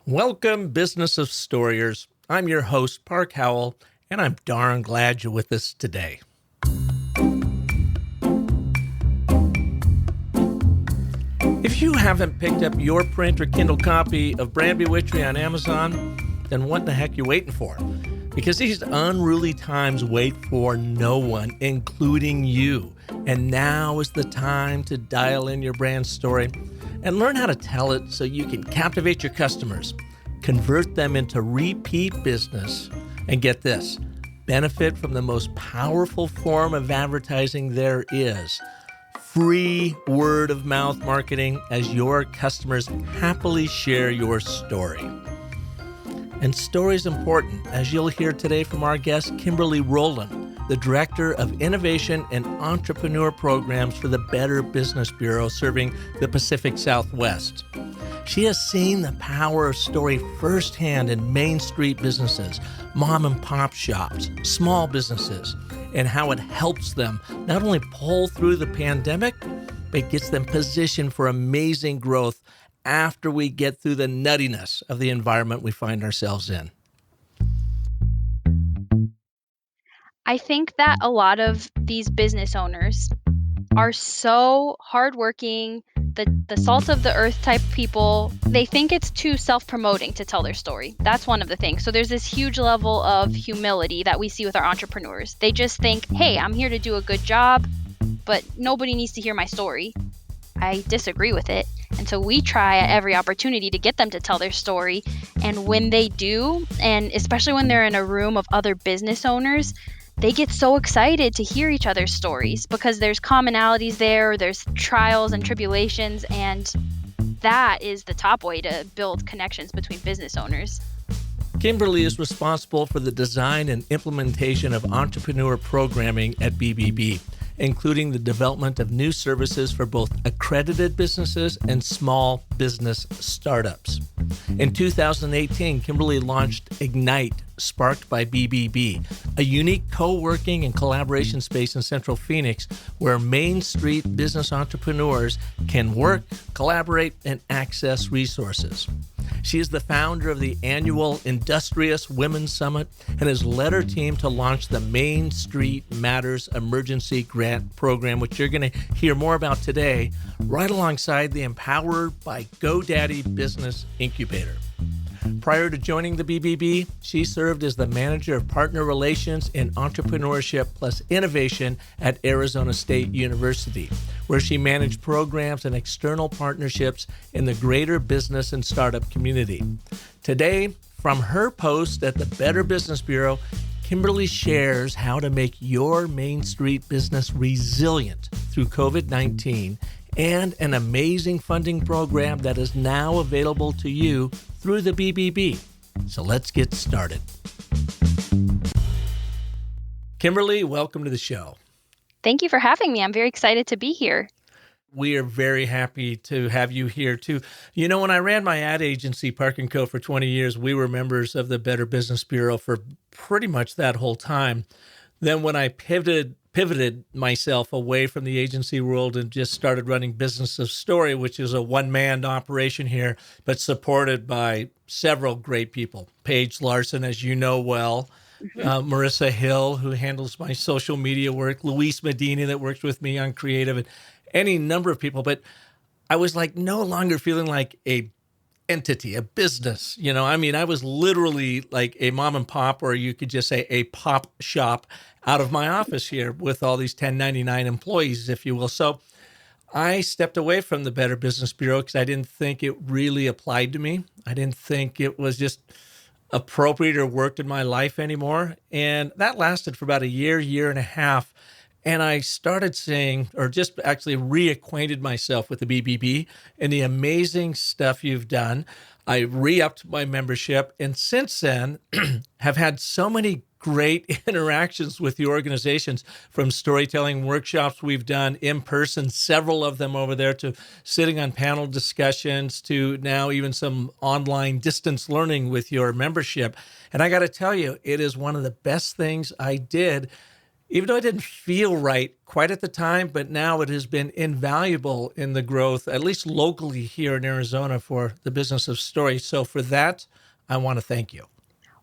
Welcome, Business of Storyers. I'm your host, Park Howell, and I'm darn glad you're with us today. If you haven't picked up your print or Kindle copy of Brand Bewitchery on Amazon, then what in the heck are you waiting for? Because these unruly times wait for no one, including you. And now is the time to dial in your brand story and learn how to tell it so you can captivate your customers, convert them into repeat business, and get this, benefit from the most powerful form of advertising there is, free word-of-mouth marketing as your customers happily share your story. And story is important, as you'll hear today from our guest, Kimberly Roland, the Director of Innovation and Entrepreneur Programs for the Better Business Bureau serving the Pacific Southwest. She has seen the power of story firsthand in Main Street businesses, mom and pop shops, small businesses, and how it helps them not only pull through the pandemic, but gets them positioned for amazing growth after we get through the nuttiness of the environment we find ourselves in. I think that a lot of these business owners are so hardworking, the salt of the earth type people. They think it's too self-promoting to tell their story. That's one of the things. So there's this huge level of humility that we see with our entrepreneurs. They just think, hey, I'm here to do a good job, but nobody needs to hear my story. I disagree with it. And so we try at every opportunity to get them to tell their story. And when they do, and especially when they're in a room of other business owners, they get so excited to hear each other's stories because there's commonalities there, there's trials and tribulations, and that is the top way to build connections between business owners. Kimberly is responsible for the design and implementation of entrepreneur programming at BBB, including the development of new services for both accredited businesses and small business startups. In 2018, Kimberly launched Ignite, sparked by BBB, a unique co-working and collaboration space in Central Phoenix where Main Street business entrepreneurs can work, collaborate, and access resources. She is the founder of the annual Industrious Women's Summit and has led her team to launch the Main Street Matters Emergency Grant Program, which you're going to hear more about today, right alongside the Empowered by GoDaddy Business Incubator. Prior to joining the BBB, she served as the Manager of Partner Relations and Entrepreneurship plus Innovation at Arizona State University, where she managed programs and external partnerships in the greater business and startup community. Today, from her post at the Better Business Bureau, Kimberly shares how to make your Main Street business resilient through COVID-19 and an amazing funding program that is now available to you through the BBB. So let's get started. Kimberly, welcome to the show. Thank you for having me. I'm very excited to be here. We are very happy to have you here too. You know, when I ran my ad agency, Park & Co. for 20 years, we were members of the Better Business Bureau for pretty much that whole time. Then when I pivoted myself away from the agency world and just started running Business of Story, which is a one-man operation here, but supported by several great people. Paige Larson, as you know well, Marissa Hill, who handles my social media work, Luis Medina, that works with me on creative, and any number of people. But I was like no longer feeling like a entity, a business. You know, I mean, I was literally like a mom and pop, or you could just say a pop shop out of my office here with all these 1099 employees, if you will. So I stepped away from the Better Business Bureau because I didn't think it really applied to me. I didn't think it was just appropriate or worked in my life anymore. And that lasted for about a year and a half. And I started seeing, or just actually reacquainted myself with the BBB and the amazing stuff you've done. I re-upped my membership, and since then have had so many great interactions with the organizations, from storytelling workshops we've done in person, several of them over there, to sitting on panel discussions, to now even some online distance learning with your membership. And I got to tell you, it is one of the best things I did Even though it didn't feel right quite at the time, but now it has been invaluable in the growth, at least locally here in Arizona, for the business of story. So for that, I want to thank you.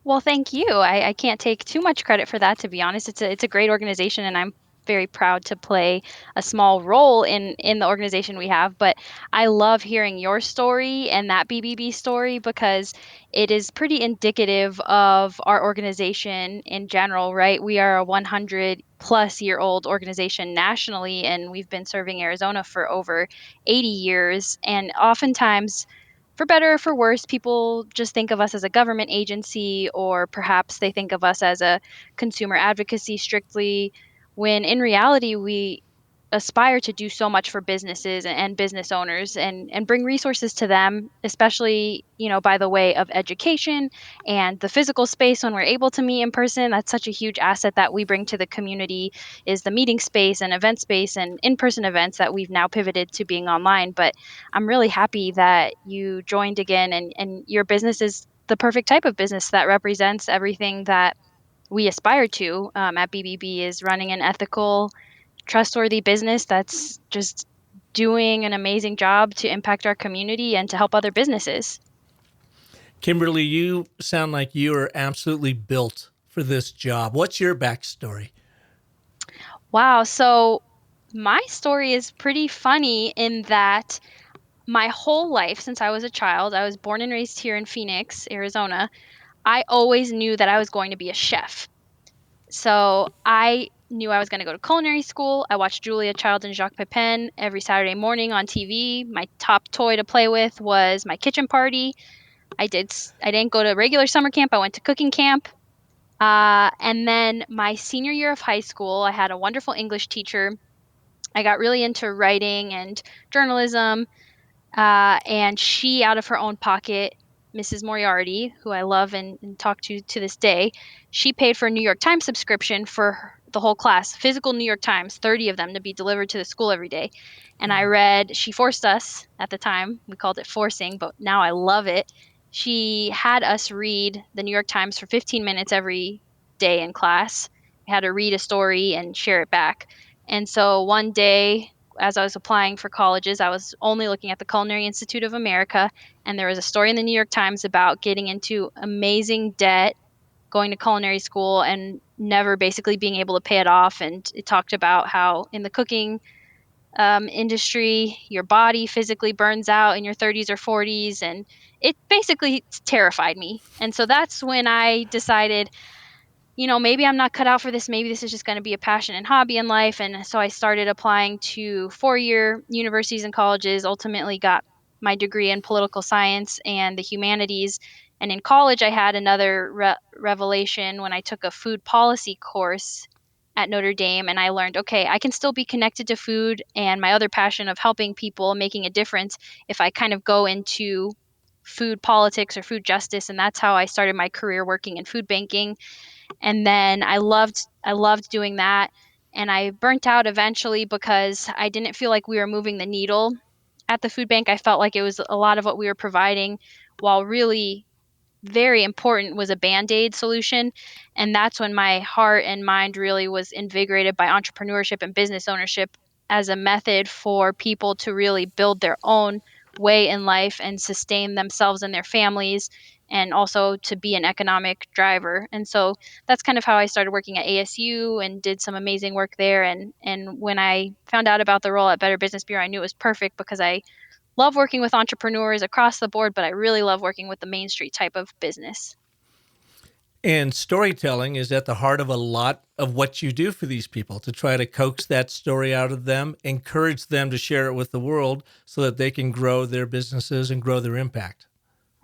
Well, thank you. I can't take too much credit for that, to be honest. It's a great organization, and I'm very proud to play a small role in the organization we have. But I love hearing your story and that BBB story because it is pretty indicative of our organization in general, right? We are a 100 plus year old organization nationally, and we've been serving Arizona for over 80 years. And oftentimes, for better or for worse, people just think of us as a government agency, or perhaps they think of us as a consumer advocacy strictly, when in reality, we aspire to do so much for businesses and business owners and bring resources to them, especially, by the way of education and the physical space when we're able to meet in person. That's such a huge asset that we bring to the community, is the meeting space and event space and in-person events that we've now pivoted to being online. But I'm really happy that you joined again, and your business is the perfect type of business that represents everything that we aspire to at BBB, is running an ethical, trustworthy business that's just doing an amazing job to impact our community and to help other businesses. Kimberly, you sound like you are absolutely built for this job. What's your backstory? Wow. So my story is pretty funny in that my whole life since I was a child, I was born and raised here in Phoenix, Arizona. I always knew that I was going to be a chef. So I knew I was going to go to culinary school. I watched Julia Child and Jacques Pepin every Saturday morning on TV. My top toy to play with was my kitchen party. I didn't go to regular summer camp. I went to cooking camp. And then my senior year of high school, I had a wonderful English teacher. I got really into writing and journalism, and she, out of her own pocket, Mrs. Moriarty, who I love and talk to this day, she paid for a New York Times subscription for the whole class, physical New York Times, 30 of them to be delivered to the school every day. And I read, she forced us at the time, we called it forcing, but now I love it. She had us read the New York Times for 15 minutes every day in class. We had to read a story and share it back. And so one day, as I was applying for colleges, I was only looking at the Culinary Institute of America, and there was a story in the New York Times about getting into amazing debt, going to culinary school, and never basically being able to pay it off. And it talked about how in the cooking industry, your body physically burns out in your 30s or 40s, and it basically terrified me. And so that's when I decided, maybe I'm not cut out for this. Maybe this is just going to be a passion and hobby in life. And so I started applying to 4-year universities and colleges, ultimately got my degree in political science and the humanities. And in college, I had another revelation when I took a food policy course at Notre Dame. And I learned, okay, I can still be connected to food and my other passion of helping people, making a difference, if I kind of go into food politics or food justice. And that's how I started my career working in food banking. And then I loved doing that, and I burnt out eventually because I didn't feel like we were moving the needle at the food bank. I felt like it was a lot of what we were providing, while really very important, was a band-aid solution. And that's when my heart and mind really was invigorated by entrepreneurship and business ownership as a method for people to really build their own way in life and sustain themselves and their families, and also to be an economic driver. And so that's kind of how I started working at ASU and did some amazing work there. And when I found out about the role at Better Business Bureau, I knew it was perfect because I love working with entrepreneurs across the board, but I really love working with the Main Street type of business. And storytelling is at the heart of a lot of what you do for these people, to try to coax that story out of them, encourage them to share it with the world so that they can grow their businesses and grow their impact.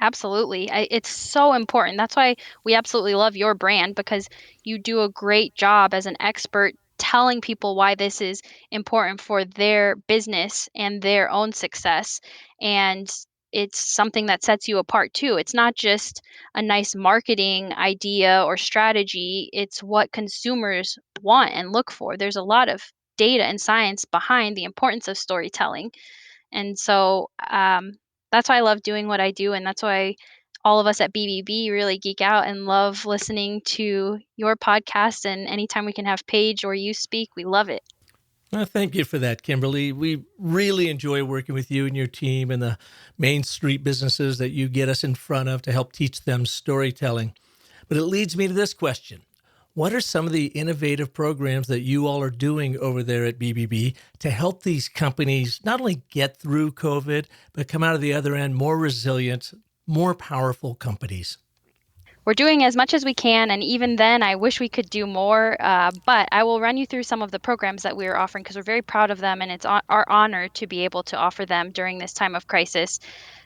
Absolutely. It's so important. That's why we absolutely love your brand, because you do a great job as an expert telling people why this is important for their business and their own success. And it's something that sets you apart too. It's not just a nice marketing idea or strategy, it's what consumers want and look for. There's a lot of data and science behind the importance of storytelling. And so that's why I love doing what I do. And that's why all of us at BBB really geek out and love listening to your podcast. And anytime we can have Paige or you speak, we love it. Well, thank you for that, Kimberly. We really enjoy working with you and your team and the Main Street businesses that you get us in front of to help teach them storytelling. But it leads me to this question. What are some of the innovative programs that you all are doing over there at BBB to help these companies not only get through COVID, but come out of the other end more resilient, more powerful companies? We're doing as much as we can, and even then, I wish we could do more. But I will run you through some of the programs that we are offering because we're very proud of them, and it's our honor to be able to offer them during this time of crisis.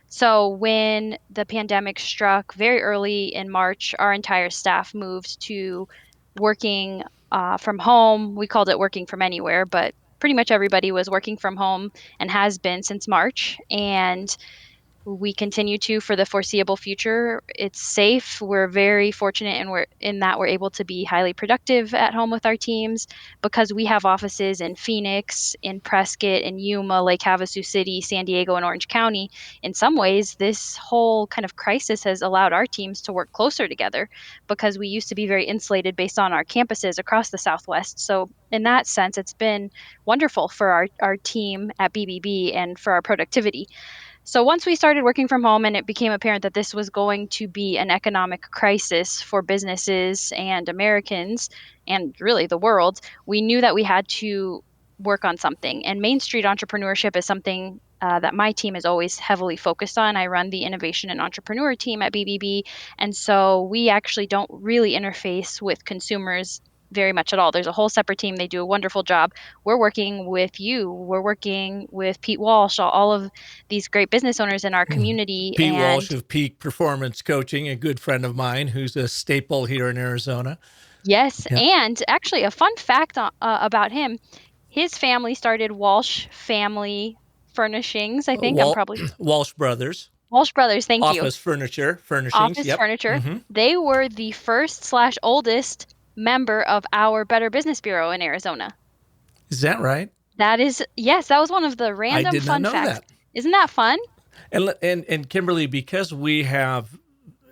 So, when the pandemic struck very early in March, our entire staff moved to working from home. We called it working from anywhere, but pretty much everybody was working from home and has been since March. And we continue to for the foreseeable future. It's safe. We're very fortunate and we're in that we're able to be highly productive at home with our teams because we have offices in Phoenix, in Prescott, in Yuma, Lake Havasu City, San Diego, and Orange County. In some ways, this whole kind of crisis has allowed our teams to work closer together because we used to be very insulated based on our campuses across the Southwest. So in that sense, it's been wonderful for our team at BBB and for our productivity. So once we started working from home and it became apparent that this was going to be an economic crisis for businesses and Americans and really the world, we knew that we had to work on something. And Main Street entrepreneurship is something that my team is always heavily focused on. I run the innovation and entrepreneur team at BBB. And so we actually don't really interface with consumers very much at all. There's a whole separate team. They do a wonderful job. We're working with you. We're working with Pete Walsh, all of these great business owners in our Mhm. community. Pete And Walsh of Peak Performance Coaching, a good friend of mine who's a staple here in Arizona. yes, Yeah. and actually, a fun fact about him, his family started Walsh Family Furnishings. I think I'm probably Walsh Brothers, Walsh Brothers. Thank you. office furniture, furnishings. Office Yep. Furniture. Hmm. They were the first slash oldest member of our Better Business Bureau in Arizona. Is that right? That is, yes, that was one of the I random did not fun know facts. that. Isn't that fun? And Kimberly, because we have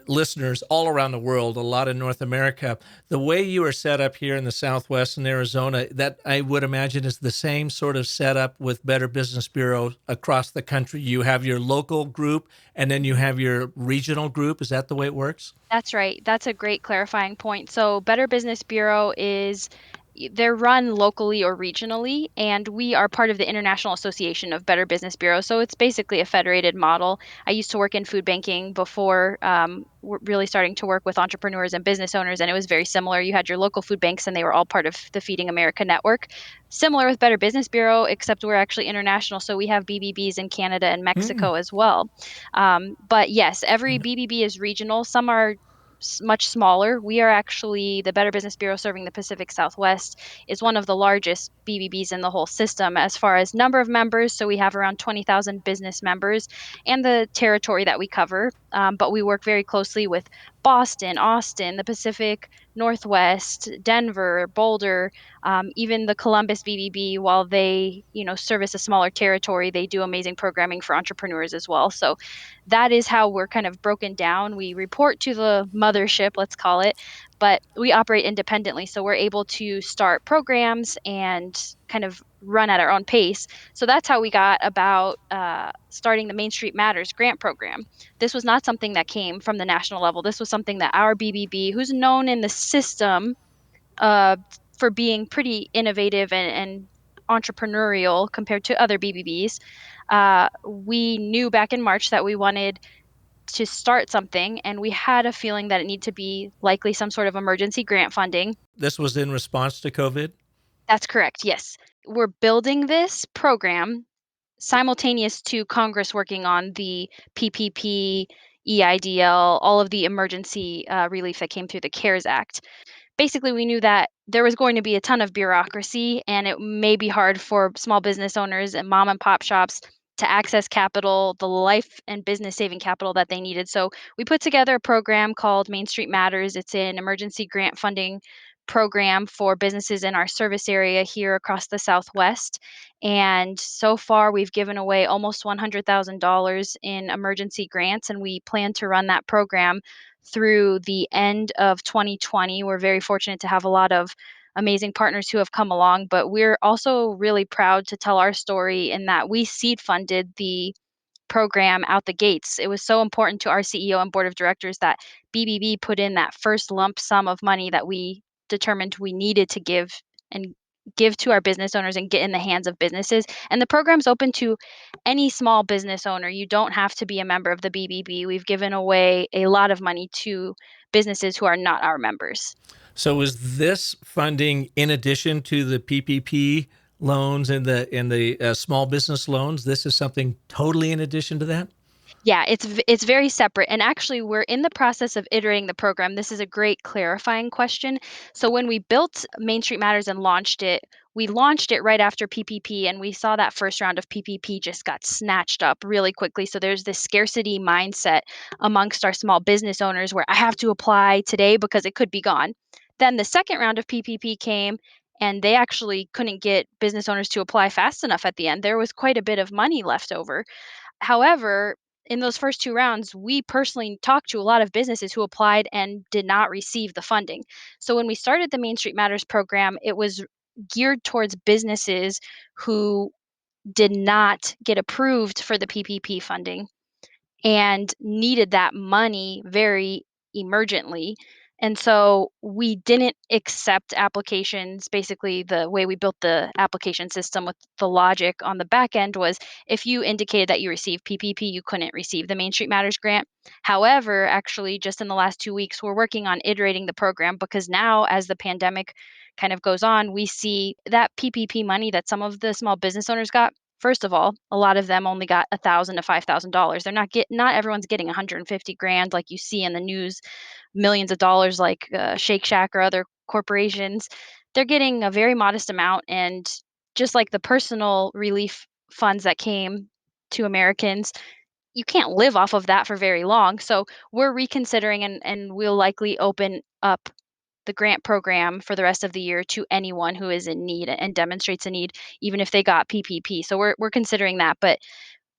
listeners all around the world, a lot in North America, the way you are set up here in the Southwest in Arizona, that I would imagine is the same sort of setup with Better Business Bureau across the country. You have your local group and then you have your regional group. Is that the way it works? That's right. That's a great clarifying point. So, Better Business Bureau they're run locally or regionally, and we are part of the International Association of Better Business Bureaus. So it's basically a federated model. I used to work in food banking before really starting to work with entrepreneurs and business owners, and it was very similar. You had your local food banks, and they were all part of the Feeding America network. Similar with Better Business Bureau, except we're actually international. So we have BBBs in Canada and Mm. Mexico as well. But yes, every BBB is regional. Some are much smaller. We are actually the Better Business Bureau serving the Pacific Southwest is one of the largest BBBs in the whole system as far as number of members. So we have around 20,000 business members and the territory that we cover. But we work very closely with Boston, Austin, the Pacific Northwest, Denver, Boulder, even the Columbus BBB. While they, service a smaller territory, they do amazing programming for entrepreneurs as well. So that is how we're kind of broken down. We report to the mothership, let's call it, but we operate independently. So we're able to start programs and kind of run at our own pace. So that's how we got about starting the Main Street Matters grant program. This was not something that came from the national level. This was something that our BBB, who's known in the system uh, for being pretty innovative and entrepreneurial compared to other BBBs, we knew back in March that we wanted to start something, and we had a feeling that it needed to be likely some sort of emergency grant funding. This was in response to COVID? That's correct, yes. We're building this program simultaneous to Congress working on the PPP, EIDL, all of the emergency relief that came through the CARES Act. Basically, we knew that there was going to be a ton of bureaucracy and it may be hard for small business owners and mom and pop shops to access capital, the life and business saving capital that they needed. So we put together a program called Main Street Matters. It's an emergency grant funding program for businesses in our service area here across the Southwest. And so far, we've given away almost $100,000 in emergency grants, and we plan to run that program through the end of 2020. We're very fortunate to have a lot of amazing partners who have come along, but we're also really proud to tell our story in that we seed funded the program out the gates. It was so important to our CEO and board of directors that BBB put in that first lump sum of money that we determined we needed to give to our business owners and get in the hands of businesses. And the program's open to any small business owner. You don't have to be a member of the BBB. We've given away a lot of money to businesses who are not our members. So is this funding in addition to the PPP loans and the small business loans? This is something totally in addition to that? Yeah, it's very separate, and actually, we're in the process of iterating the program. This is a great clarifying question. So when we built Main Street Matters and launched it, we launched it right after PPP, and we saw that first round of PPP just got snatched up really quickly. So there's this scarcity mindset amongst our small business owners where I have to apply today because it could be gone. Then the second round of PPP came, and they actually couldn't get business owners to apply fast enough at the end. There was quite a bit of money left over. However, in those first 2 rounds, we personally talked to a lot of businesses who applied and did not receive the funding. So when we started the Main Street Matters program, it was geared towards businesses who did not get approved for the PPP funding and needed that money very emergently. And so we didn't accept applications. Basically, the way we built the application system with the logic on the back end was if you indicated that you received PPP, you couldn't receive the Main Street Matters grant. However, actually, just in the last 2 weeks, we're working on iterating the program because now, as the pandemic kind of goes on, we see that PPP money that some of the small business owners got. First of all, a lot of them only got $1,000 to $5,000. Not everyone's getting 150 grand like you see in the news, millions of dollars like Shake Shack or other corporations. They're getting a very modest amount, and just like the personal relief funds that came to Americans, you can't live off of that for very long. So we're reconsidering, and we'll likely open up the grant program for the rest of the year to anyone who is in need and demonstrates a need, even if they got PPP. So we're considering that, but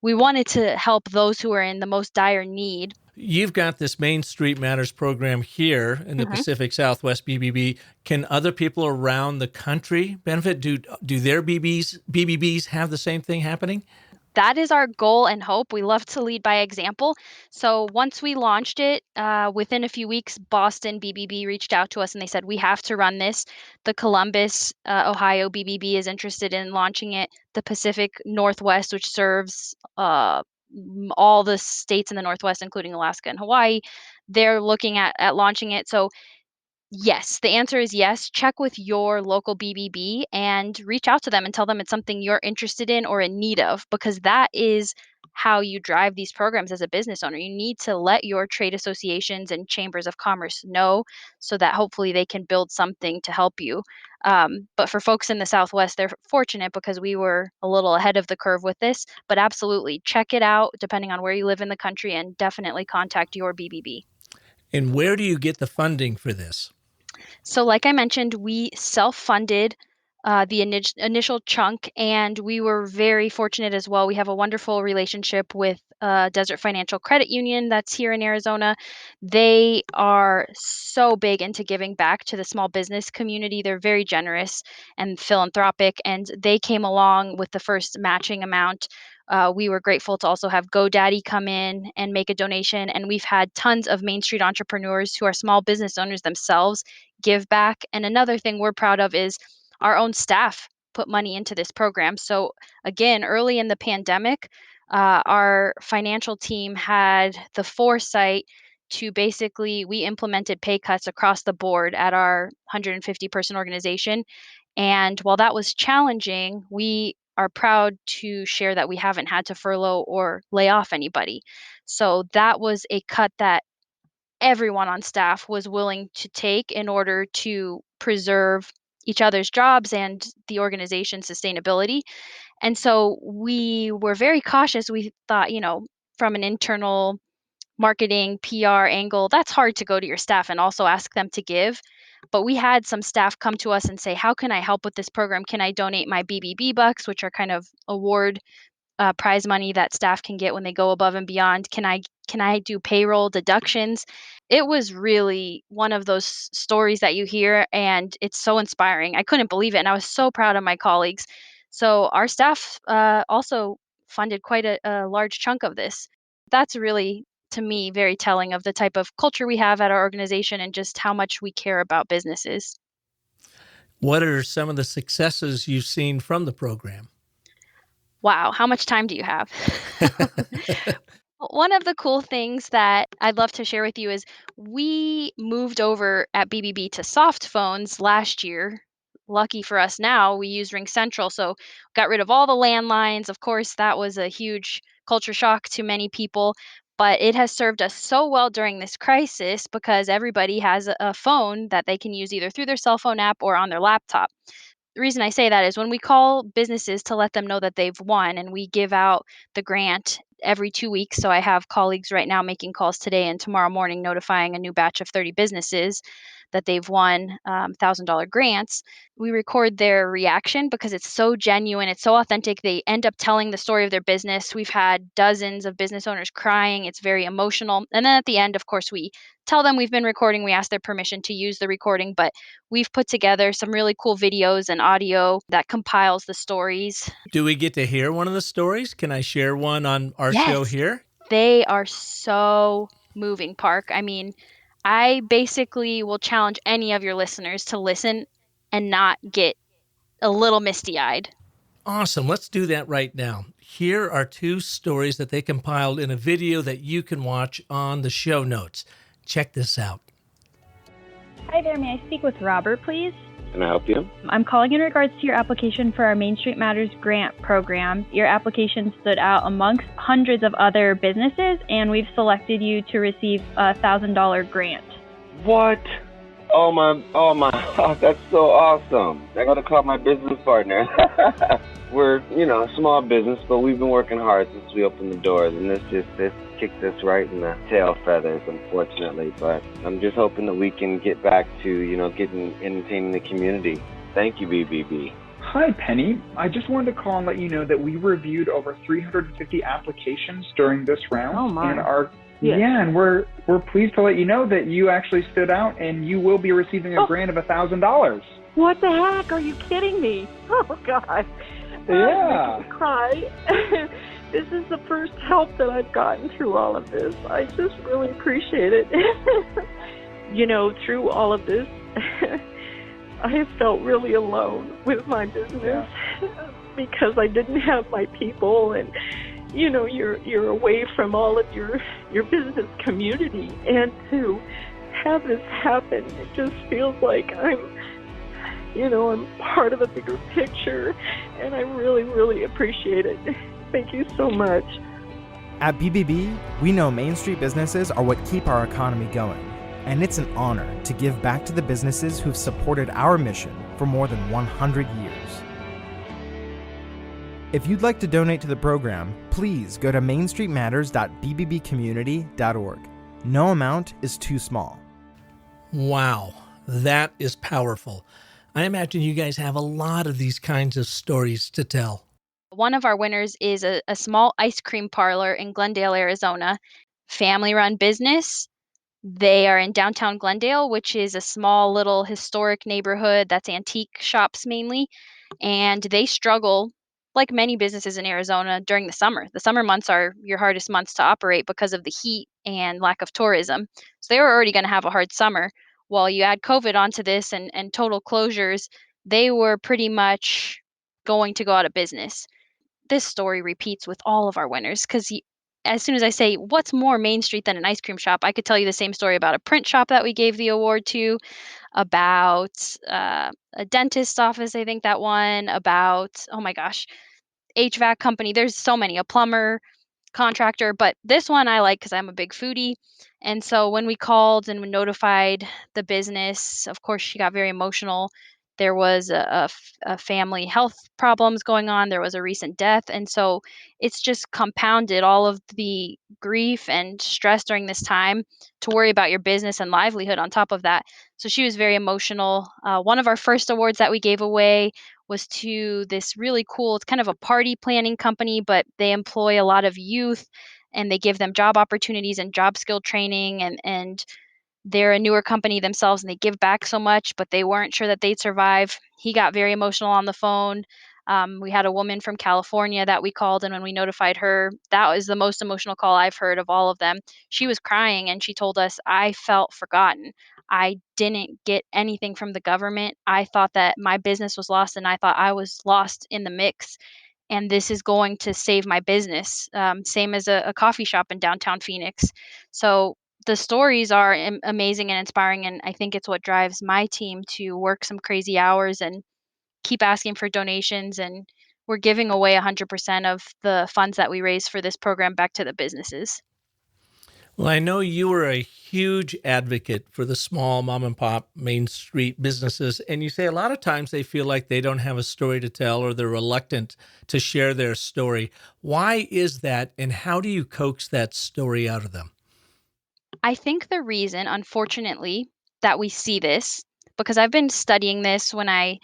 we wanted to help those who are in the most dire need. You've got this Main Street Matters program here in the Mhm. Pacific Southwest BBB. Can other people around the country benefit? Do their BBBs have the same thing happening? That is our goal and hope. We love to lead by example. So once we launched it, within a few weeks, Boston BBB reached out to us and they said, we have to run this. The Columbus, Ohio BBB is interested in launching it. The Pacific Northwest, which serves all the states in the Northwest, including Alaska and Hawaii, they're looking at launching it. So yes, the answer is yes. Check with your local BBB and reach out to them and tell them it's something you're interested in or in need of, because that is how you drive these programs as a business owner. You need to let your trade associations and chambers of commerce know so that hopefully they can build something to help you. But for folks in the Southwest, they're fortunate because we were a little ahead of the curve with this. But absolutely check it out depending on where you live in the country and definitely contact your BBB. And where do you get the funding for this? So, like I mentioned, we self-funded the initial chunk, and we were very fortunate as well. We have a wonderful relationship with Desert Financial Credit Union that's here in Arizona. They are so big into giving back to the small business community. They're very generous and philanthropic, and they came along with the first matching amount. We were grateful to also have GoDaddy come in and make a donation, and we've had tons of Main Street entrepreneurs who are small business owners themselves give back. And another thing we're proud of is our own staff put money into this program. So again, early in the pandemic, our financial team had the foresight to basically we implemented pay cuts across the board at our 150 person organization. And while that was challenging, we are proud to share that we haven't had to furlough or lay off anybody. So that was a cut that everyone on staff was willing to take in order to preserve each other's jobs and the organization's sustainability. And so we were very cautious. We thought, from an internal marketing PR angle, that's hard to go to your staff and also ask them to give. But we had some staff come to us and say, how can I help with this program? Can I donate my BBB bucks, which are kind of award prize money that staff can get when they go above and beyond? Can I do payroll deductions? It was really one of those stories that you hear, and it's so inspiring. I couldn't believe it, and I was so proud of my colleagues. So our staff also funded quite a large chunk of this. That's really, to me, very telling of the type of culture we have at our organization and just how much we care about businesses. What are some of the successes you've seen from the program? Wow, how much time do you have? One of the cool things that I'd love to share with you is we moved over at BBB to soft phones last year. Lucky for us now, we use Ring Central, so got rid of all the landlines. Of course, that was a huge culture shock to many people, but it has served us so well during this crisis because everybody has a phone that they can use either through their cell phone app or on their laptop. The reason I say that is when we call businesses to let them know that they've won, and we give out the grant every 2 weeks. So I have colleagues right now making calls today and tomorrow morning notifying a new batch of 30 businesses that they've won $1,000 grants. We record their reaction because it's so genuine, it's so authentic. They end up telling the story of their business. We've had dozens of business owners crying. It's very emotional. And then at the end, of course, we tell them we've been recording. We ask their permission to use the recording, but we've put together some really cool videos and audio that compiles the stories. Do we get to hear one of the stories? Can I share one on our show Yes, here? they are so moving, Park. I mean, I basically will challenge any of your listeners to listen and not get a little misty-eyed. Awesome. Let's do that right now. Here are two stories that they compiled in a video that you can watch on the show notes. Check this out. Hi there, may I speak with Robert, please? Can I help you? I'm calling in regards to your application for our Main Street Matters grant program. Your application stood out amongst hundreds of other businesses, and we've selected you to receive a $1,000 grant. What? Oh my, that's so awesome. I gotta call my business partner. We're, a small business, but we've been working hard since we opened the doors, and this kicked us right in the tail feathers, unfortunately. But I'm just hoping that we can get back to, entertaining the community. Thank you, BBB. Hi, Penny. I just wanted to call and let you know that we reviewed over 350 applications during this round. Oh my. And we're pleased to let you know that you actually stood out and you will be receiving a grant of $1,000. What the heck? Are you kidding me? Oh God. Yeah. I'm making me cry. This is the first help that I've gotten through all of this. I just really appreciate it. Through all of this, I have felt really alone with my business because I didn't have my people, and you're away from all of your business community, and to have this happen, it just feels like I'm part of a bigger picture, and I really, really appreciate it. Thank you so much. At BBB, we know Main Street businesses are what keep our economy going, and it's an honor to give back to the businesses who've supported our mission for more than 100 years. If you'd like to donate to the program, please go to mainstreetmatters.bbbcommunity.org. No amount is too small. Wow, that is powerful. I imagine you guys have a lot of these kinds of stories to tell. One of our winners is a small ice cream parlor in Glendale, Arizona. Family-run business. They are in downtown Glendale, which is a small little historic neighborhood that's antique shops mainly. And they struggle, like many businesses in Arizona, during the summer. The summer months are your hardest months to operate because of the heat and lack of tourism. So they were already going to have a hard summer. While you add COVID onto this and total closures, they were pretty much going to go out of business. This story repeats with all of our winners because as soon as I say, what's more Main Street than an ice cream shop, I could tell you the same story about a print shop that we gave the award to, about a dentist's office, I think that one, about, oh my gosh, HVAC company. There's so many, a plumber, contractor, but this one I like because I'm a big foodie. And so when we called and we notified the business, of course, she got very emotional. There was a family health problems going on. There was a recent death. And so it's just compounded all of the grief and stress during this time to worry about your business and livelihood on top of that. So she was very emotional. One of our first awards that we gave away was to this really cool, it's kind of a party planning company, but they employ a lot of youth and they give them job opportunities and job skill training, and they're a newer company themselves and they give back so much, but they weren't sure that they'd survive. He got very emotional on the phone. We had a woman from California that we called, and when we notified her, that was the most emotional call I've heard of all of them. She was crying and she told us, I felt forgotten. I didn't get anything from the government. I thought that my business was lost and I thought I was lost in the mix. And this is going to save my business. Same as a coffee shop in downtown Phoenix. So the stories are amazing and inspiring, and I think it's what drives my team to work some crazy hours and keep asking for donations, and we're giving away 100% of the funds that we raise for this program back to the businesses. Well, I know you were a huge advocate for the small mom and pop Main Street businesses, and you say a lot of times they feel like they don't have a story to tell or they're reluctant to share their story. Why is that, and how do you coax that story out of them? I think the reason, unfortunately, that we see this, because I've been studying this when I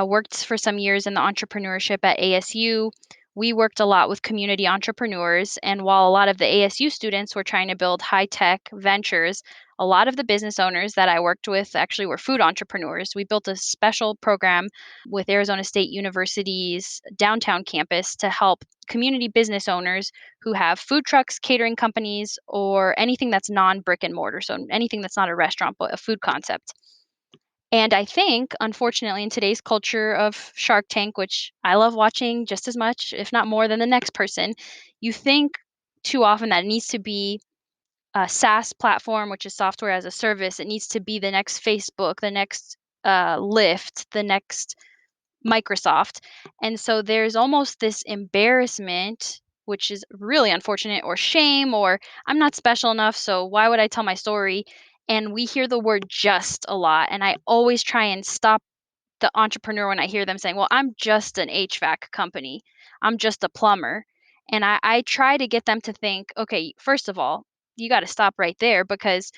worked for some years in the entrepreneurship at ASU. We worked a lot with community entrepreneurs. And while a lot of the ASU students were trying to build high tech ventures, a lot of the business owners that I worked with actually were food entrepreneurs. We built a special program with Arizona State University's downtown campus to help community business owners who have food trucks, catering companies, or anything that's non brick and mortar. So anything that's not a restaurant, but a food concept. And I think, unfortunately, in today's culture of Shark Tank, which I love watching just as much, if not more, than the next person, you think too often that it needs to be a SaaS platform, which is software as a service. It needs to be the next Facebook, the next Lyft, the next Microsoft. And so there's almost this embarrassment, which is really unfortunate, or shame, or I'm not special enough, so why would I tell my story? And we hear the word just a lot. And I always try and stop the entrepreneur when I hear them saying, well, I'm just an HVAC company, I'm just a plumber. And I try to get them to think, okay, first of all, you got to stop right there, because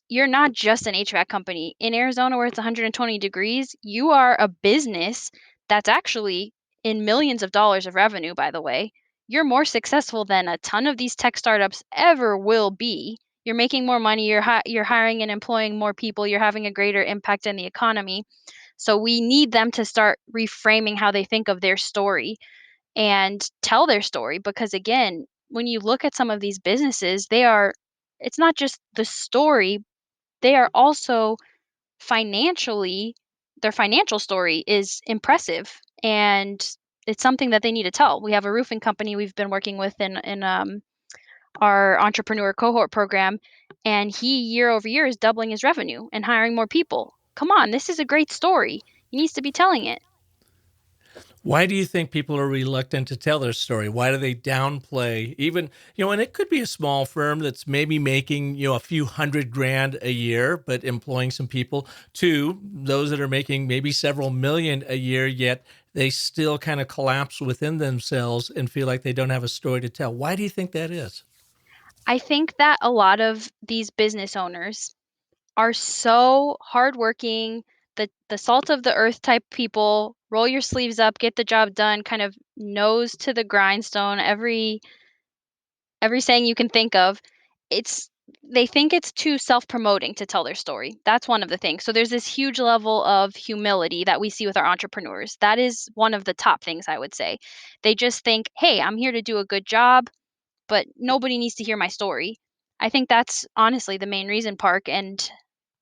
you're not just an HVAC company. In Arizona, where it's 120 degrees, you are a business that's actually in millions of dollars of revenue, by the way. You're more successful than a ton of these tech startups ever will be. You're making more money, you're hiring and employing more people, you're having a greater impact in the economy. So we need them to start reframing how they think of their story and tell their story, because again, when you look at some of these businesses, it's not just the story, they are also financially their financial story is impressive, and it's something that they need to tell. We have a roofing company we've been working with in our entrepreneur cohort program, and he year over year is doubling his revenue and hiring more people. Come on, this is a great story. He needs to be telling it. Why do you think people are reluctant to tell their story? Why do they downplay even, and it could be a small firm that's maybe making, a few $100,000 a year, but employing some people, to those that are making maybe several million a year, yet they still kind of collapse within themselves and feel like they don't have a story to tell. Why do you think that is? I think that a lot of these business owners are so hardworking, the salt of the earth type people, roll your sleeves up, get the job done, kind of nose to the grindstone, every saying you can think of. It's they think it's too self-promoting to tell their story. That's one of the things. So there's this huge level of humility that we see with our entrepreneurs. That is one of the top things I would say. They just think, "Hey, I'm here to do a good job, but nobody needs to hear my story." I think that's honestly the main reason, Park, and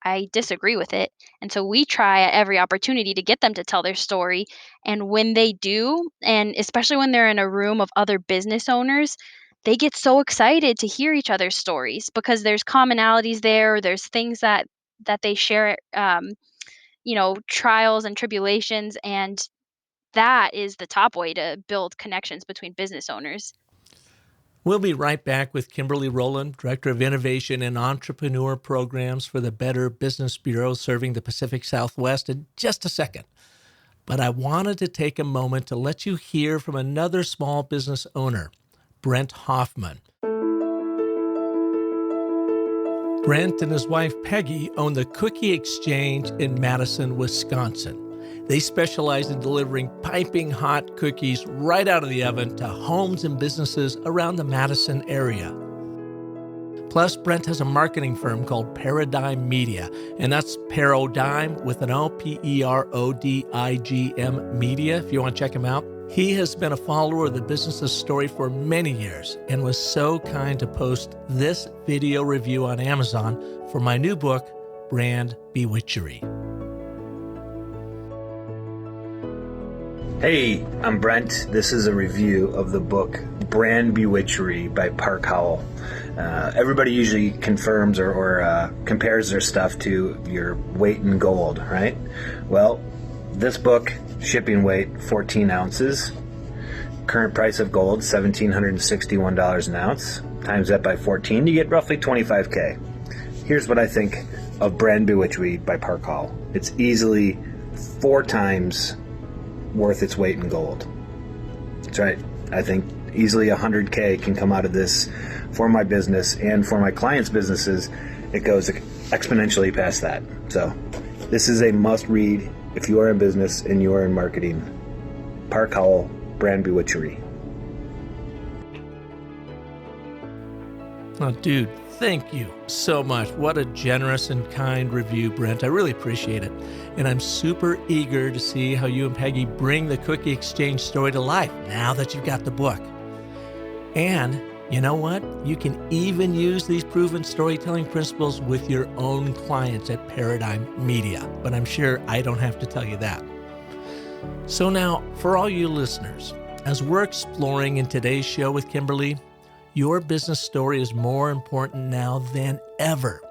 I disagree with it. And so we try at every opportunity to get them to tell their story. And when they do, and especially when they're in a room of other business owners, they get so excited to hear each other's stories because there's commonalities there. There's things that they share, trials and tribulations, and that is the top way to build connections between business owners. We'll be right back with Kimberly Roland, Director of Innovation and Entrepreneur Programs for the Better Business Bureau serving the Pacific Southwest in just a second. But I wanted to take a moment to let you hear from another small business owner, Brent Hoffman. Brent and his wife Peggy own the Cookie Exchange in Madison, Wisconsin. They specialize in delivering piping hot cookies right out of the oven to homes and businesses around the Madison area. Plus, Brent has a marketing firm called Paradigm Media, and that's Paradigm with an O, P-E-R-O-D-I-G-M Media, if you want to check him out. He has been a follower of the business's story for many years and was so kind to post this video review on Amazon for my new book, Brand Bewitchery. Hey, I'm Brent. This is a review of the book Brand Bewitchery by Park Howell. Everybody usually confirms or compares their stuff to your weight in gold, right? Well, this book, shipping weight 14 ounces, current price of gold $1,761 an ounce, times that by 14, you get roughly $25K. Here's what I think of Brand Bewitchery by Park Howell. It's easily 4 times worth its weight in gold. That's right. I think easily 100K can come out of this for my business and for my clients' businesses. It goes exponentially past that. So this is a must read if you are in business and you are in marketing. Park Howell, Brand Bewitchery. Oh, dude, thank you so much. What a generous and kind review, Brent. I really appreciate it. And I'm super eager to see how you and Peggy bring the Cookie Exchange story to life now that you've got the book. And you know what? You can even use these proven storytelling principles with your own clients at Paradigm Media. But I'm sure I don't have to tell you that. So now, for all you listeners, as we're exploring in today's show with Kimberly, your business story is more important now than ever.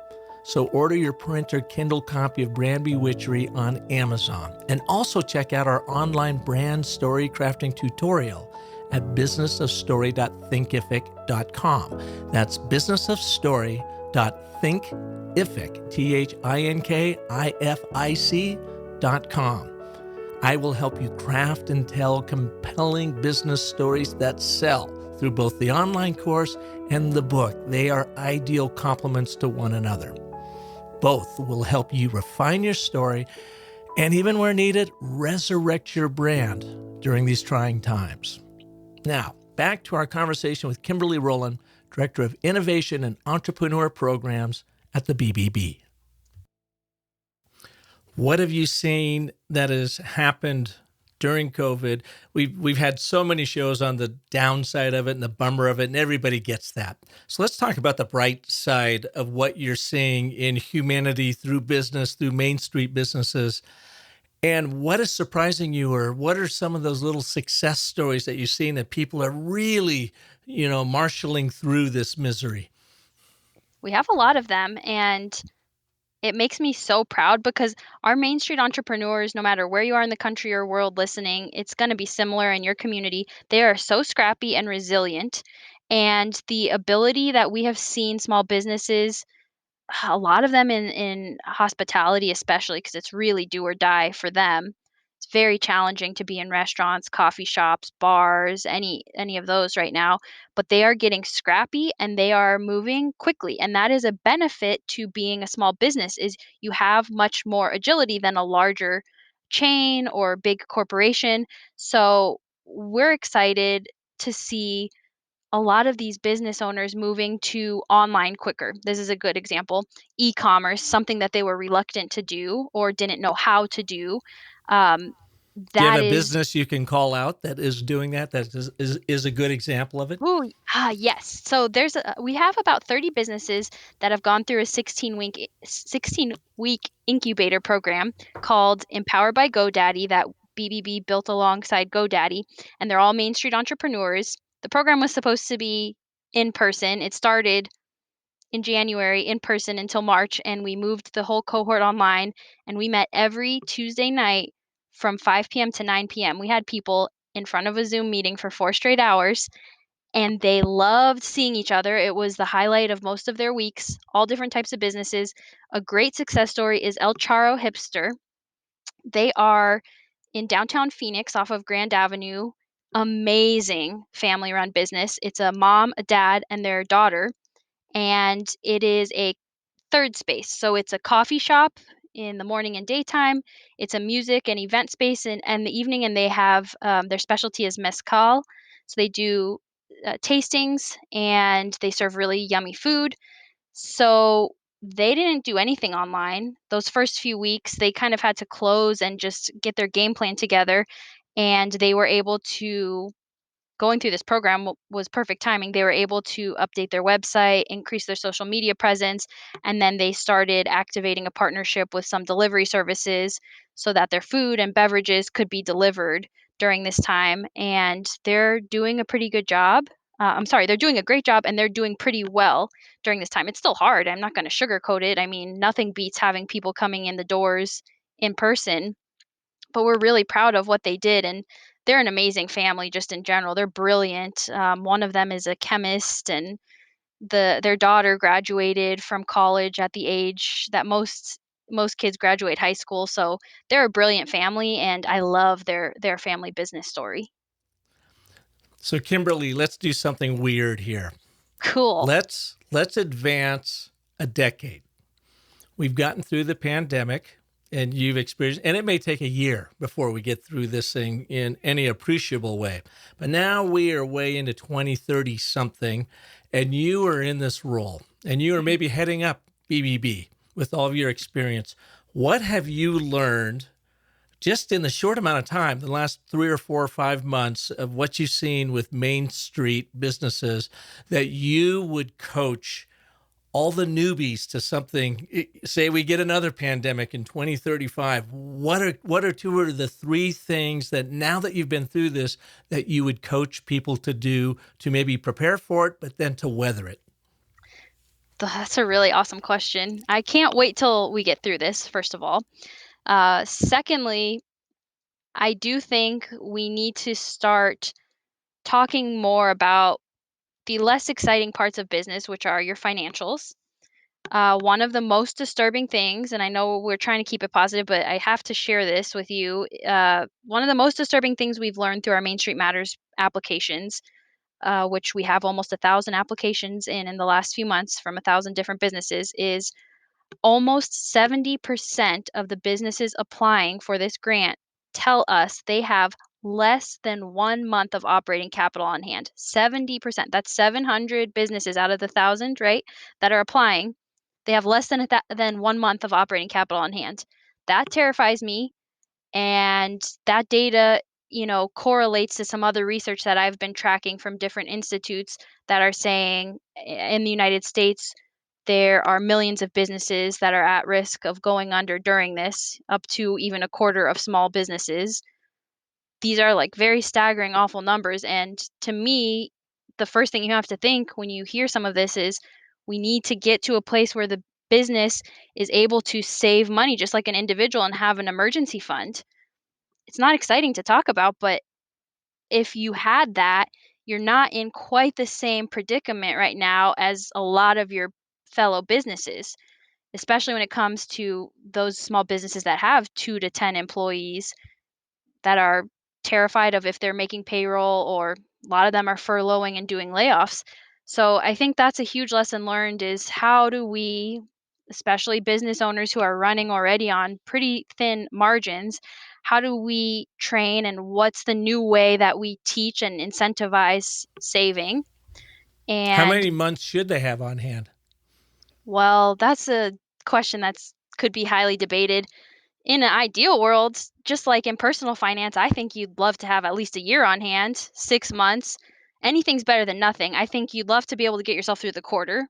So order your print or Kindle copy of Brand Bewitchery on Amazon. And also check out our online brand story crafting tutorial at businessofstory.thinkific.com. That's businessofstory.thinkific, THINKIFIC.com. I will help you craft and tell compelling business stories that sell through both the online course and the book. They are ideal complements to one another. Both will help you refine your story and, even where needed, resurrect your brand during these trying times. Now, back to our conversation with Kimberly Roland, Director of Innovation and Entrepreneur Programs at the BBB. What have you seen that has happened during COVID? We've had so many shows on the downside of it and the bummer of it, and everybody gets that. So let's talk about the bright side of what you're seeing in humanity through business, through Main Street businesses. And what is surprising you, or what are some of those little success stories that you've seen that people are really, marshaling through this misery? We have a lot of them, and it makes me so proud because our Main Street entrepreneurs, no matter where you are in the country or world listening, it's going to be similar in your community. They are so scrappy and resilient. And the ability that we have seen small businesses, a lot of them in hospitality, especially because it's really do or die for them. It's very challenging to be in restaurants, coffee shops, bars, any of those right now, but they are getting scrappy and they are moving quickly. And that is a benefit to being a small business is you have much more agility than a larger chain or big corporation. So we're excited to see a lot of these business owners moving to online quicker. This is a good example. E-commerce, something that they were reluctant to do or didn't know how to do. Um, Do you have that a is, business you can call out that is doing that is a good example of it? yes. So we have about 30 businesses that have gone through a 16-week incubator program called Empowered by GoDaddy that BBB built alongside GoDaddy, and they're all Main Street entrepreneurs. The program was supposed to be in person. It started in January in person until March, and we moved the whole cohort online, and we met every Tuesday night from 5 p.m. to 9 p.m. We had people in front of a Zoom meeting for 4 straight hours, and they loved seeing each other. It was the highlight of most of their weeks, all different types of businesses. A great success story is El Charo Hipster. They are in downtown Phoenix off of Grand Avenue. Amazing family-run business. It's a mom, a dad, and their daughter, and it is a third space. So it's a coffee shop in the morning and daytime. It's a music and event space in the evening, and they have their specialty is mezcal. So they do tastings and they serve really yummy food. So they didn't do anything online. Those first few weeks, they kind of had to close and just get their game plan together. And they were able to going through this program was perfect timing. They were able to update their website, increase their social media presence, and then they started activating a partnership with some delivery services so that their food and beverages could be delivered during this time. And they're doing a pretty good job. They're doing a great job and they're doing pretty well during this time. It's still hard. I'm not going to sugarcoat it. I mean, nothing beats having people coming in the doors in person, but we're really proud of what they did, and they're an amazing family just in general. They're brilliant. One of them is a chemist, and their daughter graduated from college at the age that most kids graduate high school. So they're a brilliant family, and I love their family business story. So Kimberly, let's do something weird here. Cool. Let's advance a decade. We've gotten through the pandemic, and you've experienced, and it may take a year before we get through this thing in any appreciable way. But now we are way into 2030 something, and you are in this role, and you are maybe heading up BBB with all of your experience. What have you learned just in the short amount of time, the last 3 or 4 or 5 months, of what you've seen with Main Street businesses, that you would coach all the newbies to something? Say we get another pandemic in 2035. What are 2 or the 3 things that, now that you've been through this, that you would coach people to do to maybe prepare for it, but then to weather it? That's a really awesome question. I can't wait till we get through this, first of all. Secondly, I do think we need to start talking more about the less exciting parts of business, which are your financials. One of the most disturbing things, and I know we're trying to keep it positive, but I have to share this with you. One of the most disturbing things we've learned through our Main Street Matters applications, which we have almost 1,000 applications in the last few months from 1,000 different businesses, is almost 70% of the businesses applying for this grant tell us they have less than 1 month of operating capital on hand. 70%. That's 700 businesses out of the 1,000, right, that are applying. They have less than 1 month of operating capital on hand. That terrifies me, and that data, correlates to some other research that I've been tracking from different institutes that are saying in the United States, there are millions of businesses that are at risk of going under during this, up to even a quarter of small businesses. These are like very staggering, awful numbers. And to me, the first thing you have to think when you hear some of this is we need to get to a place where the business is able to save money just like an individual and have an emergency fund. It's not exciting to talk about, but if you had that, you're not in quite the same predicament right now as a lot of your fellow businesses, especially when it comes to those small businesses that have 2 to 10 employees that are terrified of if they're making payroll, or a lot of them are furloughing and doing layoffs. So I think that's a huge lesson learned, is how do we, especially business owners who are running already on pretty thin margins, how do we train, and what's the new way that we teach and incentivize saving? How And many months should they have on hand? well, that's a question that's could be highly debated. In an ideal world, just like in personal finance, I think you'd love to have at least a year on hand, 6 months. Anything's better than nothing. I think you'd love to be able to get yourself through the quarter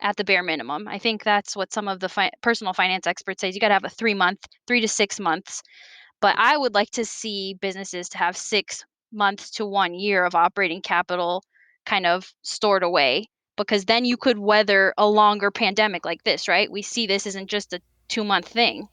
at the bare minimum. I think that's what some of the personal finance experts say. You got to have a 3 to 6 months. But I would like to see businesses to have 6 months to 1 year of operating capital kind of stored away, because then you could weather a longer pandemic like this, right? We see this isn't just a 2-month thing.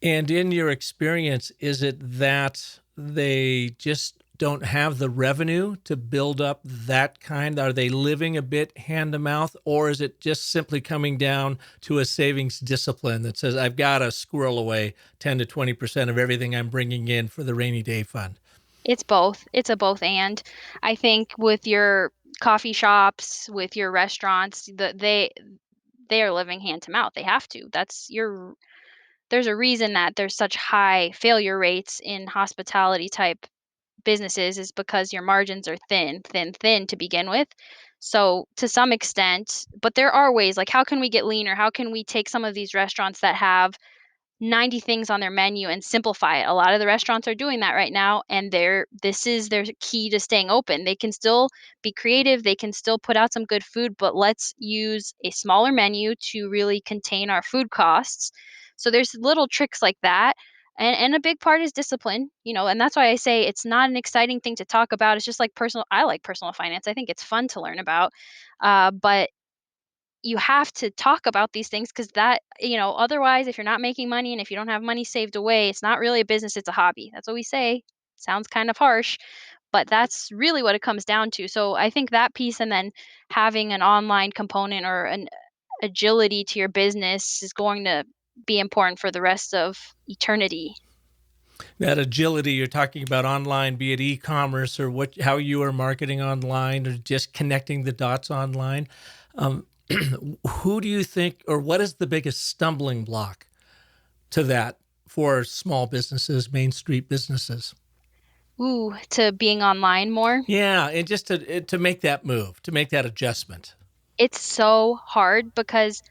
And in your experience, is it that they just don't have the revenue to build up that kind? Are they living a bit hand to mouth, or is it just simply coming down to a savings discipline that says, I've got to squirrel away 10 to 20% of everything I'm bringing in for the rainy day fund? It's both. It's a both and. I think with your coffee shops, with your restaurants, they are living hand to mouth. They have to. There's a reason that there's such high failure rates in hospitality type businesses is because your margins are thin to begin with. So to some extent, but there are ways like how can we get leaner? How can we take some of these restaurants that have 90 things on their menu and simplify it? A lot of the restaurants are doing that right now, and this is their key to staying open. They can still be creative, they can still put out some good food, but let's use a smaller menu to really contain our food costs. So there's little tricks like that. And a big part is discipline, and that's why I say it's not an exciting thing to talk about. It's just like I like personal finance. I think it's fun to learn about. But you have to talk about these things because otherwise, if you're not making money and if you don't have money saved away, it's not really a business, it's a hobby. That's what we say. Sounds kind of harsh, but that's really what it comes down to. So I think that piece and then having an online component or an agility to your business is going to be important for the rest of eternity. That agility you're talking about online, be it e-commerce or how you are marketing online or just connecting the dots online. Um, who do you think, or what is the biggest stumbling block to that for small businesses, Main Street businesses? Ooh, to being online more. Yeah, and just to make that move, to make that adjustment. It's so hard because,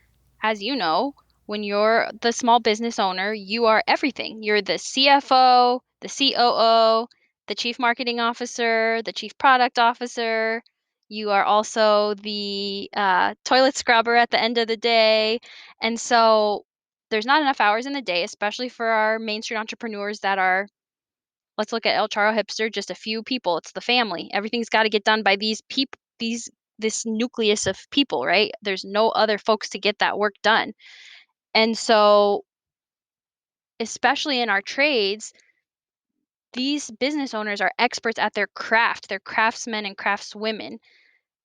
as you know, when you're the small business owner, you are everything. You're the CFO, the COO, the chief marketing officer, the chief product officer. You are also the toilet scrubber at the end of the day. And so there's not enough hours in the day, especially for our Main Street entrepreneurs that are, let's look at El Charo Hipster, just a few people. It's the family. Everything's got to get done by these people, this nucleus of people, right? There's no other folks to get that work done. And so, especially in our trades, these business owners are experts at their craft. They're craftsmen and craftswomen.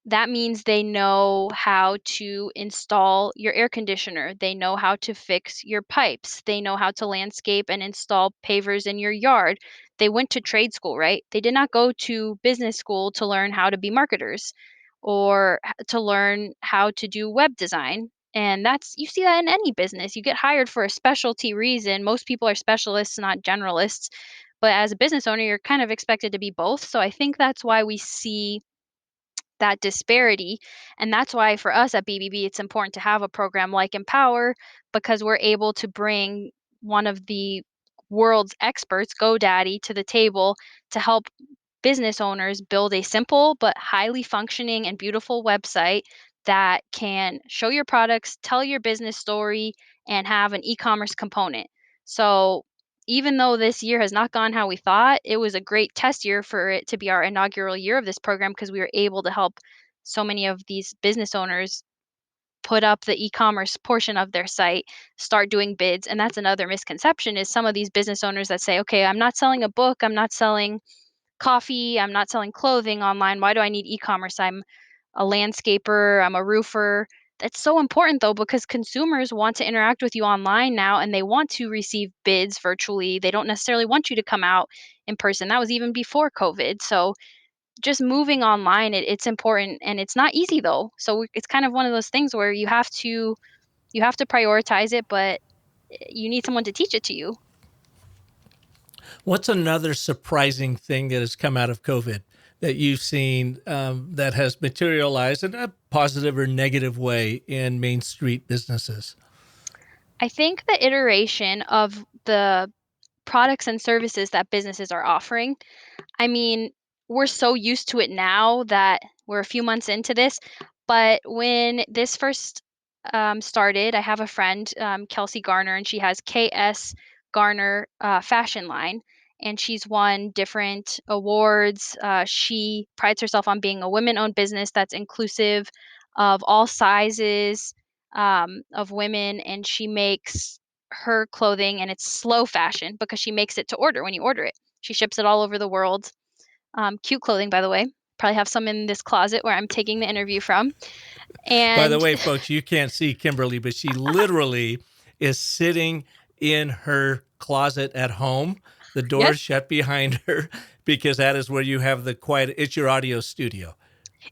That means they know how to install your air conditioner. They know how to fix your pipes. They know how to landscape and install pavers in your yard. They went to trade school, right? They did not go to business school to learn how to be marketers or to learn how to do web design. And you see that in any business. You get hired for a specialty reason. Most people are specialists, not generalists. But as a business owner, you're kind of expected to be both. So I think that's why we see that disparity. And that's why for us at BBB, it's important to have a program like Empower because we're able to bring one of the world's experts, GoDaddy, to the table to help business owners build a simple but highly functioning and beautiful website that can show your products, tell your business story, and have an e-commerce component. So even though this year has not gone how we thought, it was a great test year for it to be our inaugural year of this program because we were able to help so many of these business owners put up the e-commerce portion of their site, start doing bids. And that's another misconception is some of these business owners that say, okay, I'm not selling a book, I'm not selling coffee, I'm not selling clothing online. Why do I need e-commerce? I'm a landscaper, I'm a roofer. That's so important though, because consumers want to interact with you online now and they want to receive bids virtually. They don't necessarily want you to come out in person. That was even before COVID. So just moving online, it's important and it's not easy though. So it's kind of one of those things where you have to prioritize it, but you need someone to teach it to you. What's another surprising thing that has come out of COVID that you've seen that has materialized in a positive or negative way in Main Street businesses? I think the iteration of the products and services that businesses are offering. I mean, we're so used to it now that we're a few months into this. But when this first started, I have a friend, Kelsey Garner, and she has KS Garner Fashion Line. And she's won different awards. She prides herself on being a women owned business that's inclusive of all sizes of women. And she makes her clothing and it's slow fashion because she makes it to order when you order it. She ships it all over the world. Cute clothing, by the way. Probably have some in this closet where I'm taking the interview from. By the And way, folks, you can't see Kimberly, but she literally is sitting in her closet at home. The door is yes, shut behind her because that is where you have the quiet. It's your audio studio.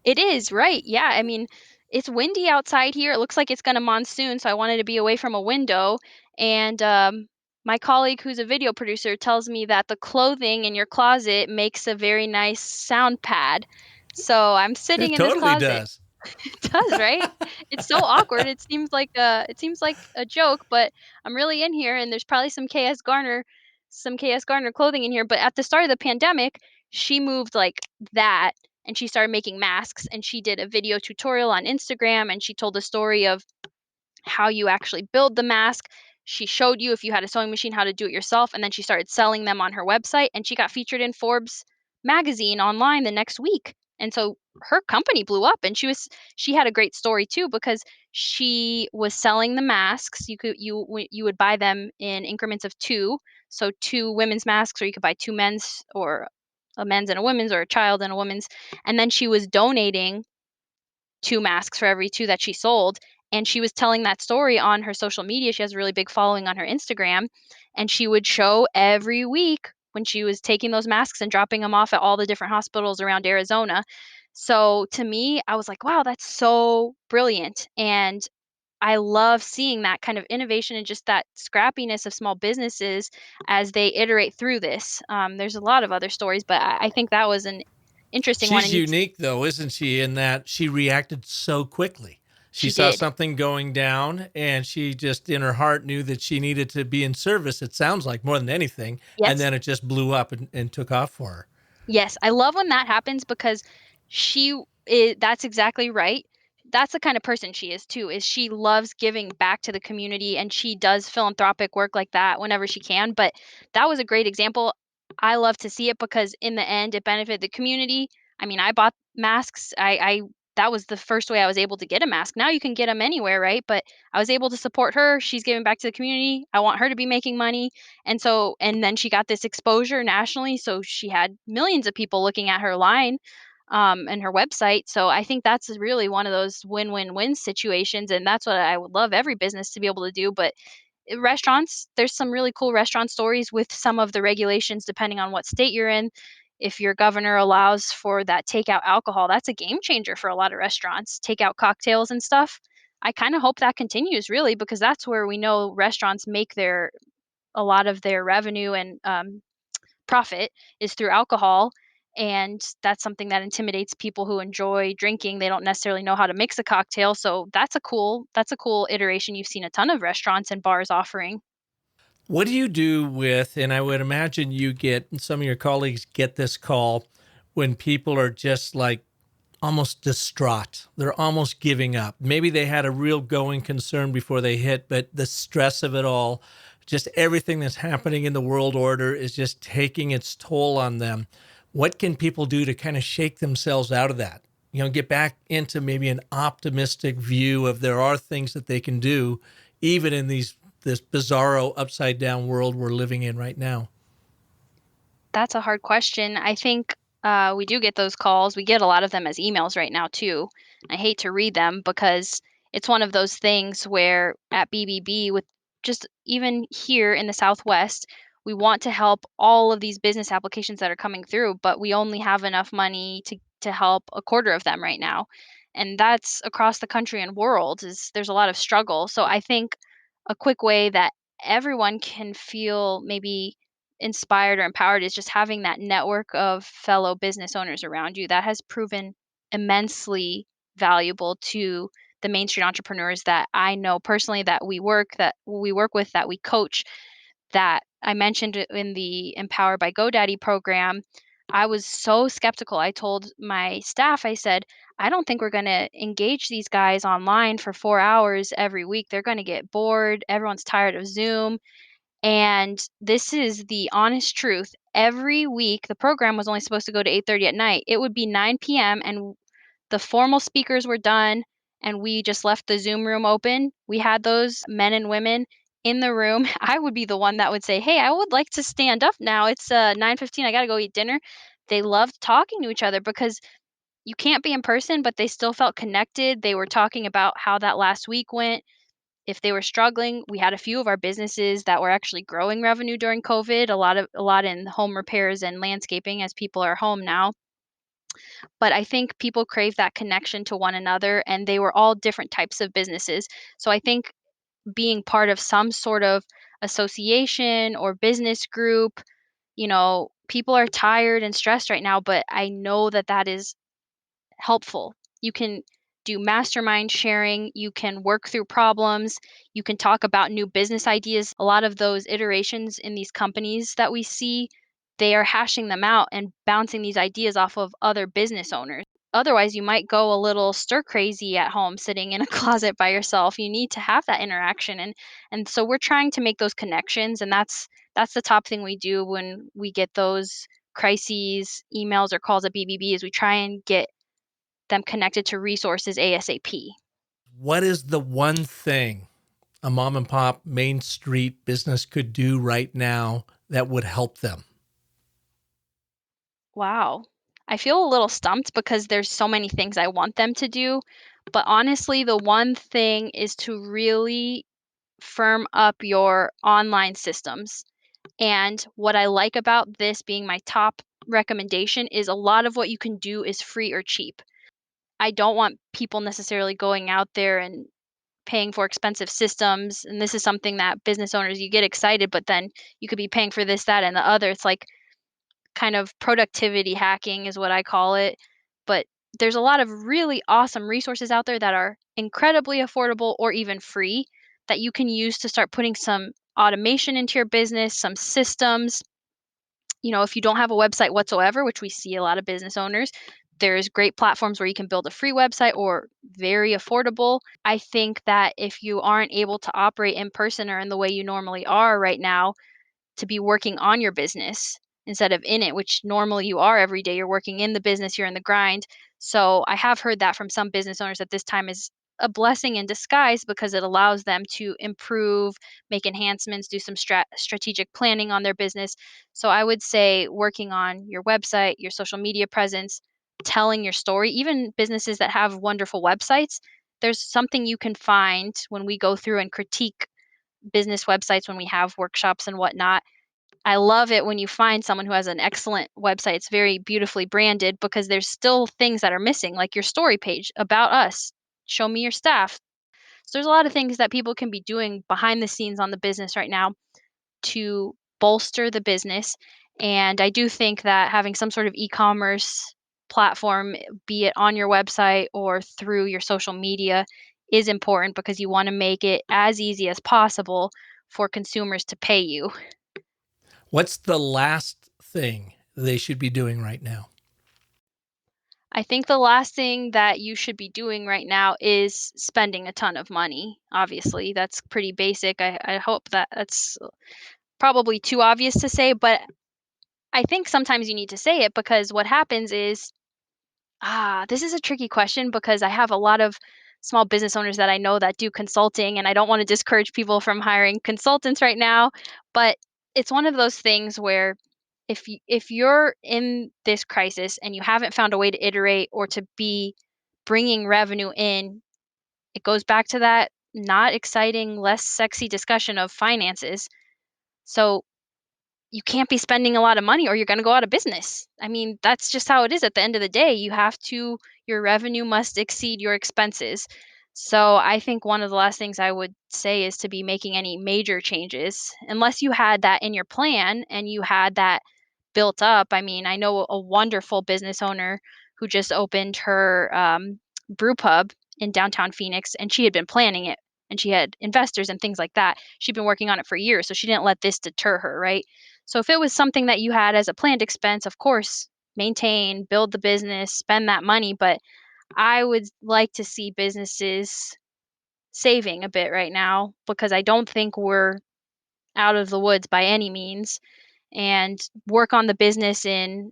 it is, right. Yeah, I mean, it's windy outside here. It looks like it's gonna monsoon, so I wanted to be away from a window. And my colleague, who's a video producer, tells me that the clothing in your closet makes a very nice sound pad. So I'm sitting It in this totally closet. does. It does, right? It's so awkward. It seems like a joke, but I'm really in here, and there's probably some KS Garner clothing in here. But at the start of the pandemic, she moved like that, and she started making masks, and she did a video tutorial on Instagram, and she told the story of how you actually build the mask. She showed you, if you had a sewing machine, how to do it yourself, and then she started selling them on her website, and she got featured in Forbes magazine online the next week. And so her company blew up, and she had a great story too, because she was selling the masks. You would buy them in increments of 2, so 2 women's masks, or you could buy 2 men's, or a men's and a women's, or a child and a woman's. And then she was donating 2 masks for every 2 that she sold, and she was telling that story on her social media. She has a really big following on her Instagram, and she would show every week when she was taking those masks and dropping them off at all the different hospitals around Arizona. So to me, I was like, "Wow, that's so brilliant." And I love seeing that kind of innovation and just that scrappiness of small businesses as they iterate through this. There's a lot of other stories, but I think that was an interesting one, She's and unique, though, isn't she, in that she reacted so quickly. She she saw did. something going down, and she just, in her heart, knew that she needed to be in service, it sounds like, more than anything. And Yes. then it just blew up and took off for her. Yes, I love when that happens, because that's exactly right. That's the kind of person she is too, is she loves giving back to the community, and she does philanthropic work like that whenever she can. But that was a great example. I love to see it, because in the end it benefited the community. I mean, I bought masks. I that was the first way I was able to get a mask. Now you can get them anywhere, right? But I was able to support her. She's giving back to the community. I want her to be making money. And then she got this exposure nationally, so she had millions of people looking at her line, and her website. So I think that's really one of those win-win-win situations, and that's what I would love every business to be able to do. But restaurants, there's some really cool restaurant stories with some of the regulations depending on what state you're in. If your governor allows for that takeout alcohol, that's a game changer for a lot of restaurants. Takeout cocktails and stuff. I kind of hope that continues, really, because that's where we know restaurants make their a lot of their revenue and profit is through alcohol. And that's something that intimidates people who enjoy drinking. They don't necessarily know how to mix a cocktail. So that's a cool iteration you've seen a ton of restaurants and bars offering. What do you do with, and I would imagine you get, some of your colleagues get this call when people are just like almost distraught. They're almost giving up. Maybe they had a real going concern before they hit, but the stress of it all, just everything that's happening in the world order is just taking its toll on them. What can people do to kind of shake themselves out of that? Get back into maybe an optimistic view of there are things that they can do, even in this bizarro upside down world we're living in right now. That's a hard question. I think we do get those calls. We get a lot of them as emails right now too. I hate to read them, because it's one of those things where at BBB, with just even here in the Southwest, we want to help all of these business applications that are coming through, but we only have enough money to help a quarter of them right now. And that's across the country and world. Is There's a lot of struggle. So I think a quick way that everyone can feel maybe inspired or empowered is just having that network of fellow business owners around you. That has proven immensely valuable to the Main Street entrepreneurs that I know personally, that we work with, that we coach, that I mentioned in the Empowered by GoDaddy program. I was so skeptical. I told my staff, I said, I don't think we're going to engage these guys online for 4 hours every week. They're going to get bored. Everyone's tired of Zoom. And this is the honest truth. Every week, the program was only supposed to go to 8:30 at night. It would be 9 p.m. and the formal speakers were done, and we just left the Zoom room open. We had those men and women in the room. I would be the one that would say, "Hey, I would like to stand up now. It's 9:15. I got to go eat dinner." they loved talking to each other because you can't be in person, but they still felt connected. They were talking about how that last week went. If they were struggling, we had a few of our businesses that were actually growing revenue during COVID, a lot in home repairs and landscaping as people are home now. But I think people crave that connection to one another, and they were all different types of businesses. So I think being part of some sort of association or business group, people are tired and stressed right now, but I know that that is helpful. You can do mastermind sharing, you can work through problems, you can talk about new business ideas. A lot of those iterations in these companies that we see, they are hashing them out and bouncing these ideas off of other business owners. Otherwise, you might go a little stir crazy at home sitting in a closet by yourself. You need to have that interaction, and so we're trying to make those connections, and that's the top thing we do when we get those crises emails or calls at BBB is we try and get them connected to resources ASAP. What is the one thing a mom and pop Main Street business could do right now that would help them? Wow. I feel a little stumped because there's so many things I want them to do, but honestly, the one thing is to really firm up your online systems. And what I like about this being my top recommendation is a lot of what you can do is free or cheap. I don't want people necessarily going out there and paying for expensive systems, and this is something that business owners you get excited, but then you could be paying for this, that, and the other. It's like kind of productivity hacking is what I call it. But there's a lot of really awesome resources out there that are incredibly affordable or even free that you can use to start putting some automation into your business, some systems. If you don't have a website whatsoever, which we see a lot of business owners, there's great platforms where you can build a free website or very affordable. I think that if you aren't able to operate in person or in the way you normally are right now, to be working on your business instead of in it, which normally you are every day. You're working in the business, you're in the grind. So I have heard that from some business owners that this time is a blessing in disguise because it allows them to improve, make enhancements, do some strategic planning on their business. So I would say working on your website, your social media presence, telling your story, even businesses that have wonderful websites, there's something you can find when we go through and critique business websites when we have workshops and whatnot. I love it when you find someone who has an excellent website. It's very beautifully branded because there's still things that are missing, like your story page about us. Show me your staff. So there's a lot of things that people can be doing behind the scenes on the business right now to bolster the business. And I do think that having some sort of e-commerce platform, be it on your website or through your social media, is important because you want to make it as easy as possible for consumers to pay you. What's the last thing they should be doing right now? I think the last thing that you should be doing right now is spending a ton of money. Obviously, that's pretty basic. I hope that that's probably too obvious to say, but I think sometimes you need to say it because what happens is, this is a tricky question because I have a lot of small business owners that I know that do consulting, and I don't want to discourage people from hiring consultants right now, but it's one of those things where if you're in this crisis and you haven't found a way to iterate or to be bringing revenue in, it goes back to that not exciting, less sexy discussion of finances. So you can't be spending a lot of money or you're going to go out of business. I mean, that's just how it is at the end of the day. Your revenue must exceed your expenses. So I think one of the last things I would say is to be making any major changes, unless you had that in your plan and you had that built up. I mean, I know a wonderful business owner who just opened her brew pub in downtown Phoenix, and she had been planning it and she had investors and things like that. She'd been working on it for years, so she didn't let this deter her, right? So if it was something that you had as a planned expense, of course, maintain, build the business, spend that money. But I would like to see businesses saving a bit right now because I don't think we're out of the woods by any means, and work on the business in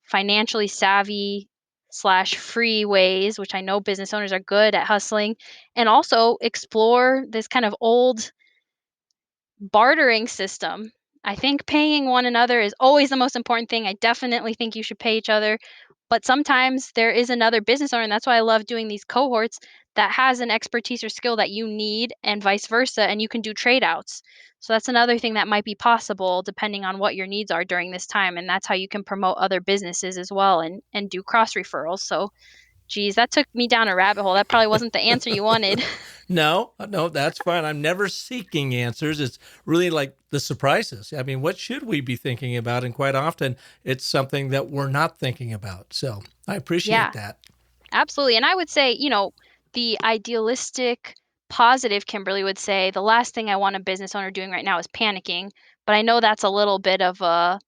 financially savvy slash free ways, which I know business owners are good at hustling, and also explore this kind of old bartering system. I think paying one another is always the most important thing. I definitely think you should pay each other. But sometimes there is another business owner, and that's why I love doing these cohorts that has an expertise or skill that you need, and vice versa, and you can do trade outs. So that's another thing that might be possible depending on what your needs are during this time. And that's how you can promote other businesses as well and do cross referrals. So, geez, that took me down a rabbit hole. That probably wasn't the answer you wanted. No, that's fine. I'm never seeking answers. It's really like the surprises. I mean, what should we be thinking about? And quite often it's something that we're not thinking about. So I appreciate Yeah. that. Absolutely. And I would say, the idealistic, positive Kimberly would say the last thing I want a business owner doing right now is panicking. But I know that's a little bit of a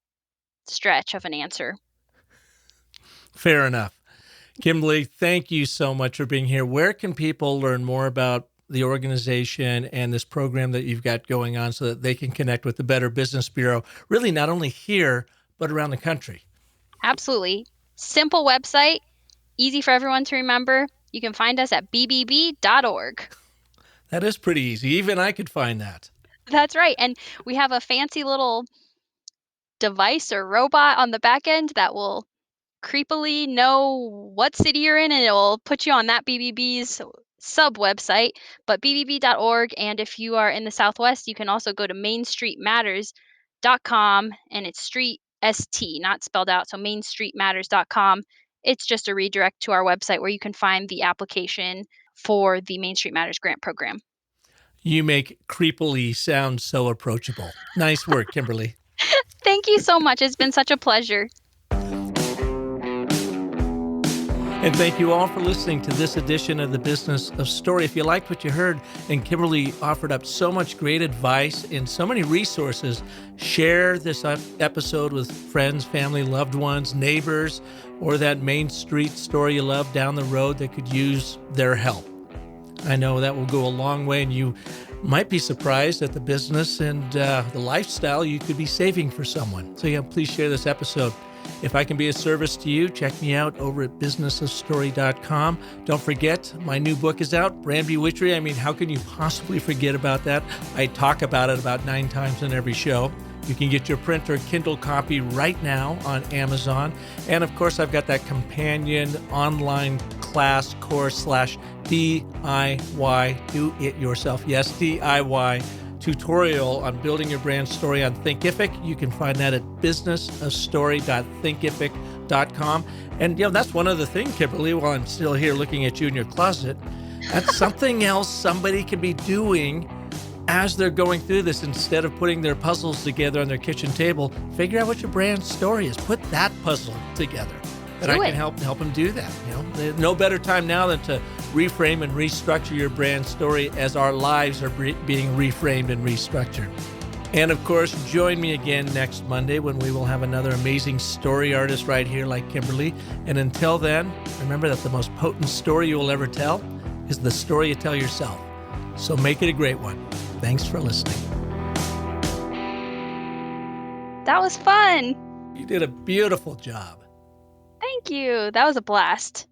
stretch of an answer. Fair enough. Kimberly, thank you so much for being here. Where can people learn more about the organization and this program that you've got going on so that they can connect with the Better Business Bureau, really not only here, but around the country? Absolutely. Simple website, easy for everyone to remember. You can find us at bbb.org. That is pretty easy. Even I could find that. That's right. And we have a fancy little device or robot on the back end that will creepily know what city you're in, and it will put you on that BBB's sub website, but bbb.org. And if you are in the Southwest, you can also go to mainstreetmatters.com, and it's street ST, not spelled out. So mainstreetmatters.com. It's just a redirect to our website where you can find the application for the Main Street Matters grant program. You make creepily sound so approachable. Nice work, Kimberly. Thank you so much. It's been such a pleasure. And thank you all for listening to this edition of The Business of Story. If you liked what you heard, and Kimberly offered up so much great advice and so many resources, share this episode with friends, family, loved ones, neighbors, or that Main Street store you love down the road that could use their help. I know that will go a long way, and you might be surprised at the business and the lifestyle you could be saving for someone. So please share this episode. If I can be of service to you, check me out over at businessofstory.com. Don't forget, my new book is out, Brand Bewitchery. I mean, how can you possibly forget about that? I talk about it about 9 times in every show. You can get your print or Kindle copy right now on Amazon. And of course, I've got that companion online class course / DIY, do it yourself. Yes, DIY tutorial on building your brand story on Thinkific. You can find that at businessofstory.thinkific.com. And that's one other thing, Kimberly, while I'm still here looking at you in your closet, that's something else somebody can be doing as they're going through this. Instead of putting their puzzles together on their kitchen table, figure out what your brand story is. Put that puzzle together. And I can help them do that. There's no better time now than to reframe and restructure your brand story as our lives are being reframed and restructured. And of course, join me again next Monday when we will have another amazing story artist right here like Kimberly. And until then, remember that the most potent story you will ever tell is the story you tell yourself. So make it a great one. Thanks for listening. That was fun. You did a beautiful job. Thank you. That was a blast.